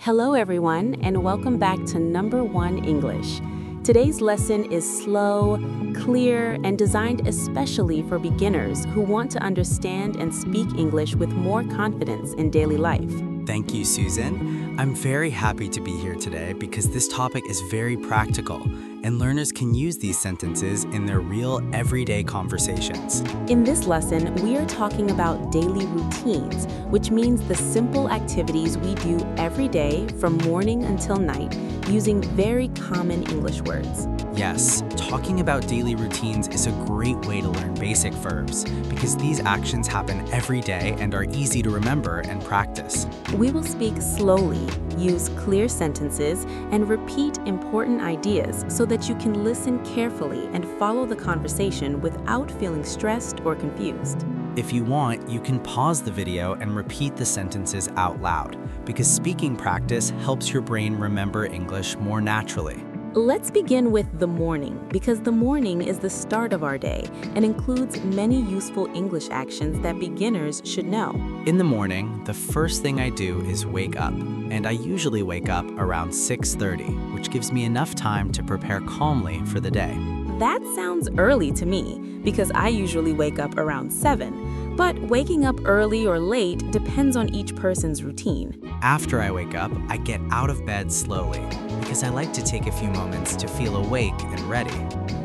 Hello, everyone, and welcome back to Number One English. Today's lesson is slow, clear, and designed especially for beginners who want to understand and speak English with more confidence in daily life. Thank you, Susan. I'm very happy to be here today because this topic is very practical, and learners can use these sentences in their real everyday conversations. In this lesson, we are talking about daily routines, which means the simple activities we do every day from morning until night using very common English words. Yes, talking about daily routines is a great way to learn basic verbs because these actions happen every day and are easy to remember and practice. We will speak slowly, use clear sentences, and repeat important ideas so that you can listen carefully and follow the conversation without feeling stressed or confused. If you want, you can pause the video and repeat the sentences out loud because speaking practice helps your brain remember English more naturally. Let's begin with the morning, because the morning is the start of our day and includes many useful English actions that beginners should know. In the morning, the first thing I do is wake up, and I usually wake up around 6:30, which gives me enough time to prepare calmly for the day. That sounds early to me, because I usually wake up around 7. But waking up early or late depends on each person's routine. After I wake up, I get out of bed slowly because I like to take a few moments to feel awake and ready.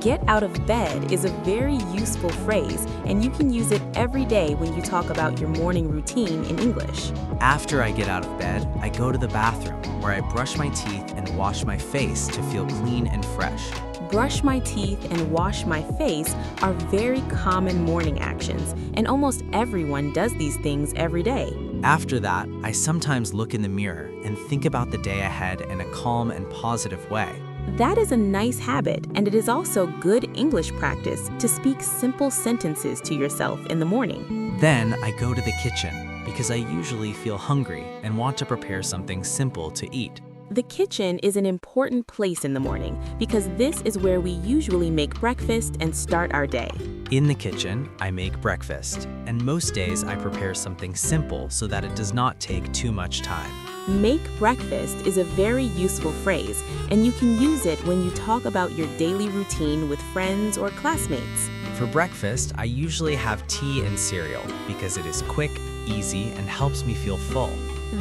Get out of bed is a very useful phrase, and you can use it every day when you talk about your morning routine in English. After I get out of bed, I go to the bathroom where I brush my teeth and wash my face to feel clean and fresh. Brush my teeth and wash my face are very common morning actions, and almost everyone does these things every day. After that, I sometimes look in the mirror and think about the day ahead in a calm and positive way. That is a nice habit, and it is also good English practice to speak simple sentences to yourself in the morning. Then I go to the kitchen because I usually feel hungry and want to prepare something simple to eat. The kitchen is an important place in the morning because this is where we usually make breakfast and start our day. In the kitchen, I make breakfast, and most days I prepare something simple so that it does not take too much time. Make breakfast is a very useful phrase, and you can use it when you talk about your daily routine with friends or classmates. For breakfast, I usually have tea and cereal because it is quick, easy, and helps me feel full.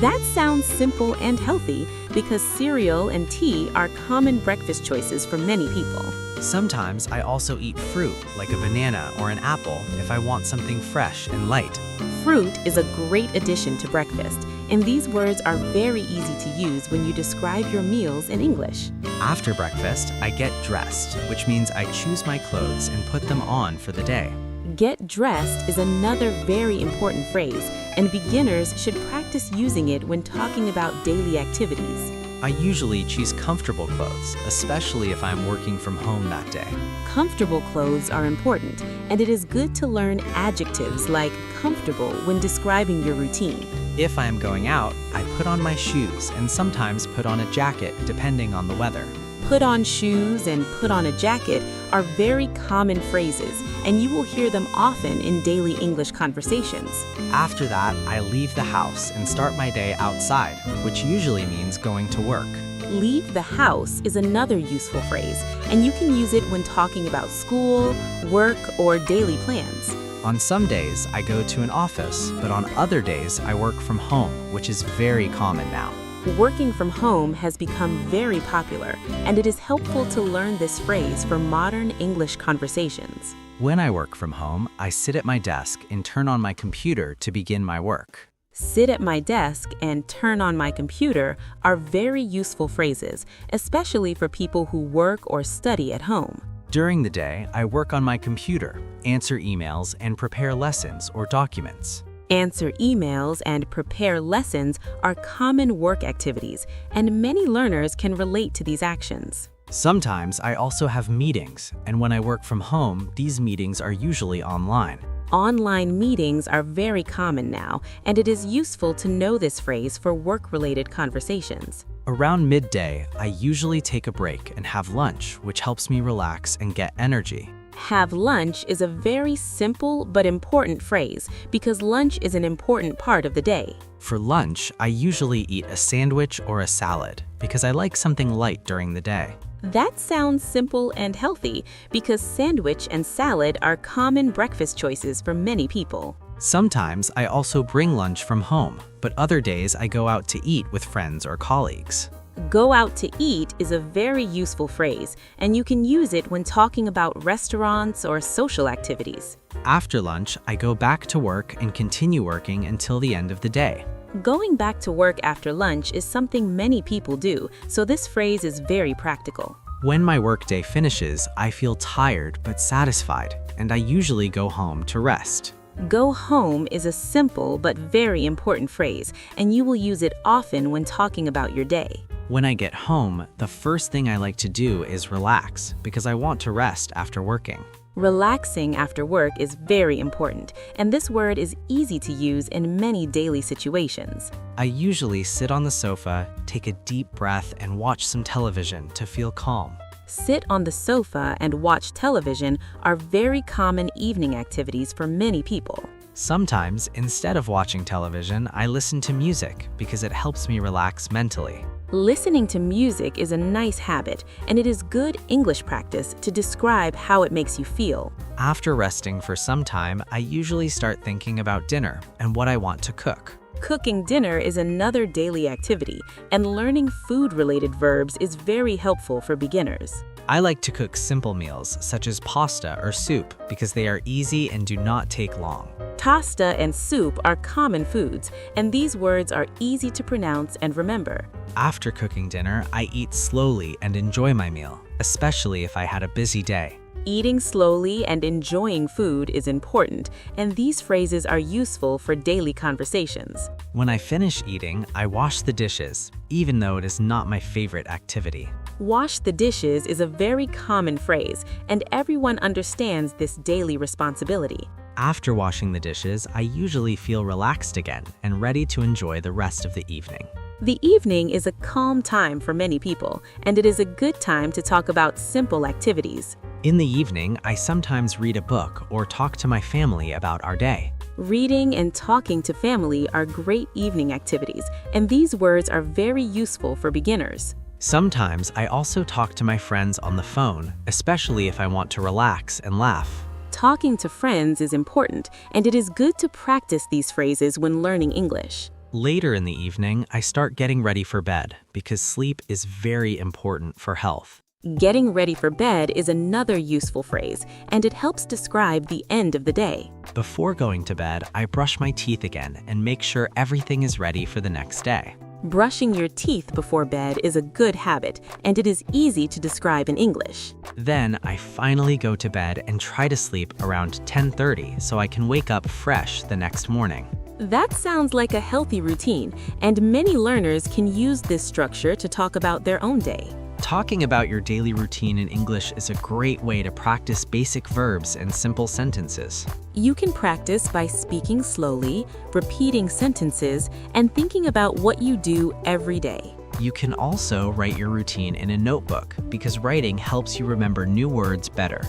That sounds simple and healthy because cereal and tea are common breakfast choices for many people. Sometimes I also eat fruit, like a banana or an apple, if I want something fresh and light. Fruit is a great addition to breakfast, and these words are very easy to use when you describe your meals in English. After breakfast, I get dressed, which means I choose my clothes and put them on for the day. Get dressed is another very important phrase, and beginners should practice using it when talking about daily activities. I usually choose comfortable clothes, especially if I'm working from home that day. Comfortable clothes are important, and it is good to learn adjectives like comfortable when describing your routine. If I am going out, I put on my shoes and sometimes put on a jacket depending on the weather. Put on shoes and put on a jacket are very common phrases, and you will hear them often in daily English conversations. After that, I leave the house and start my day outside, which usually means going to work. Leave the house is another useful phrase, and you can use it when talking about school, work, or daily plans. On some days, I go to an office, but on other days, I work from home, which is very common now. Working from home has become very popular, and it is helpful to learn this phrase for modern English conversations. When I work from home, I sit at my desk and turn on my computer to begin my work. Sit at my desk and turn on my computer are very useful phrases, especially for people who work or study at home. During the day, I work on my computer, answer emails, and prepare lessons or documents. Answer emails and prepare lessons are common work activities, and many learners can relate to these actions. Sometimes I also have meetings, and when I work from home, these meetings are usually online. Online meetings are very common now, and it is useful to know this phrase for work-related conversations. Around midday, I usually take a break and have lunch, which helps me relax and get energy. Have lunch is a very simple but important phrase because lunch is an important part of the day. For lunch, I usually eat a sandwich or a salad because I like something light during the day. That sounds simple and healthy because sandwich and salad are common breakfast choices for many people. Sometimes I also bring lunch from home, but other days I go out to eat with friends or colleagues. Go out to eat is a very useful phrase, and you can use it when talking about restaurants or social activities. After lunch, I go back to work and continue working until the end of the day. Going back to work after lunch is something many people do, so this phrase is very practical. When my workday finishes, I feel tired but satisfied, and I usually go home to rest. Go home is a simple but very important phrase, and you will use it often when talking about your day. When I get home, the first thing I like to do is relax because I want to rest after working. Relaxing after work is very important, and this word is easy to use in many daily situations. I usually sit on the sofa, take a deep breath, and watch some television to feel calm. Sit on the sofa and watch television are very common evening activities for many people. Sometimes, instead of watching television, I listen to music because it helps me relax mentally. Listening to music is a nice habit, and it is good English practice to describe how it makes you feel. After resting for some time, I usually start thinking about dinner and what I want to cook. Cooking dinner is another daily activity, and learning food-related verbs is very helpful for beginners. I like to cook simple meals such as pasta or soup because they are easy and do not take long. Pasta and soup are common foods, and these words are easy to pronounce and remember. After cooking dinner, I eat slowly and enjoy my meal, especially if I had a busy day. Eating slowly and enjoying food is important, and these phrases are useful for daily conversations. When I finish eating, I wash the dishes, even though it is not my favorite activity. Wash the dishes is a very common phrase, and everyone understands this daily responsibility. After washing the dishes, I usually feel relaxed again and ready to enjoy the rest of the evening. The evening is a calm time for many people, and it is a good time to talk about simple activities. In the evening, I sometimes read a book or talk to my family about our day. Reading and talking to family are great evening activities, and these words are very useful for beginners. Sometimes I also talk to my friends on the phone, especially if I want to relax and laugh. Talking to friends is important, and it is good to practice these phrases when learning English. Later in the evening, I start getting ready for bed because sleep is very important for health. Getting ready for bed is another useful phrase, and it helps describe the end of the day. Before going to bed, I brush my teeth again and make sure everything is ready for the next day. Brushing your teeth before bed is a good habit, and it is easy to describe in English. Then I finally go to bed and try to sleep around 10:30 so I can wake up fresh the next morning. That sounds like a healthy routine, and many learners can use this structure to talk about their own day. Talking about your daily routine in English is a great way to practice basic verbs and simple sentences. You can practice by speaking slowly, repeating sentences, and thinking about what you do every day. You can also write your routine in a notebook because writing helps you remember new words better.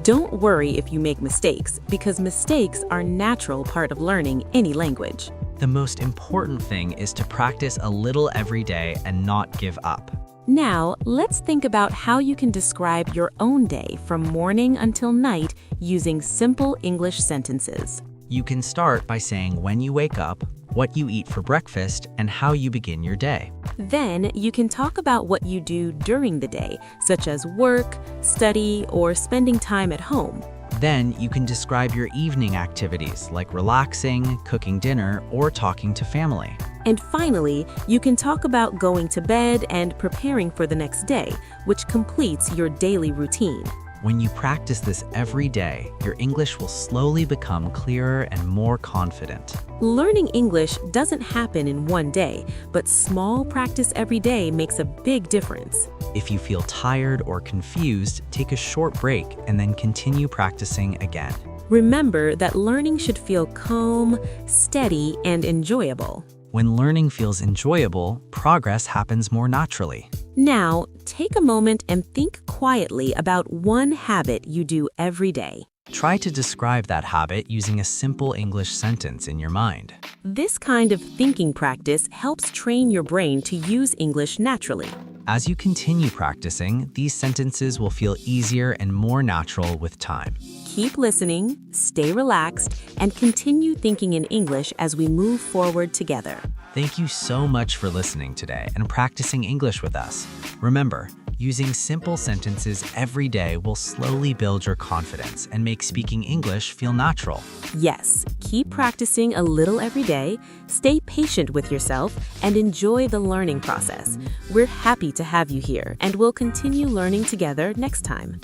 Don't worry if you make mistakes, because mistakes are a natural part of learning any language. The most important thing is to practice a little every day and not give up. Now, let's think about how you can describe your own day from morning until night using simple English sentences. You can start by saying when you wake up, what you eat for breakfast, and how you begin your day. Then you can talk about what you do during the day, such as work, study, or spending time at home. Then you can describe your evening activities like relaxing, cooking dinner, or talking to family. And finally, you can talk about going to bed and preparing for the next day, which completes your daily routine. When you practice this every day, your English will slowly become clearer and more confident. Learning English doesn't happen in one day, but small practice every day makes a big difference. If you feel tired or confused, take a short break and then continue practicing again. Remember that learning should feel calm, steady, and enjoyable. When learning feels enjoyable, progress happens more naturally. Now, take a moment and think quietly about one habit you do every day. Try to describe that habit using a simple English sentence in your mind. This kind of thinking practice helps train your brain to use English naturally. As you continue practicing, these sentences will feel easier and more natural with time. Keep listening, stay relaxed, and continue thinking in English as we move forward together. Thank you so much for listening today and practicing English with us. Remember, using simple sentences every day will slowly build your confidence and make speaking English feel natural. Yes, keep practicing a little every day, stay patient with yourself, and enjoy the learning process. We're happy to have you here, and we'll continue learning together next time.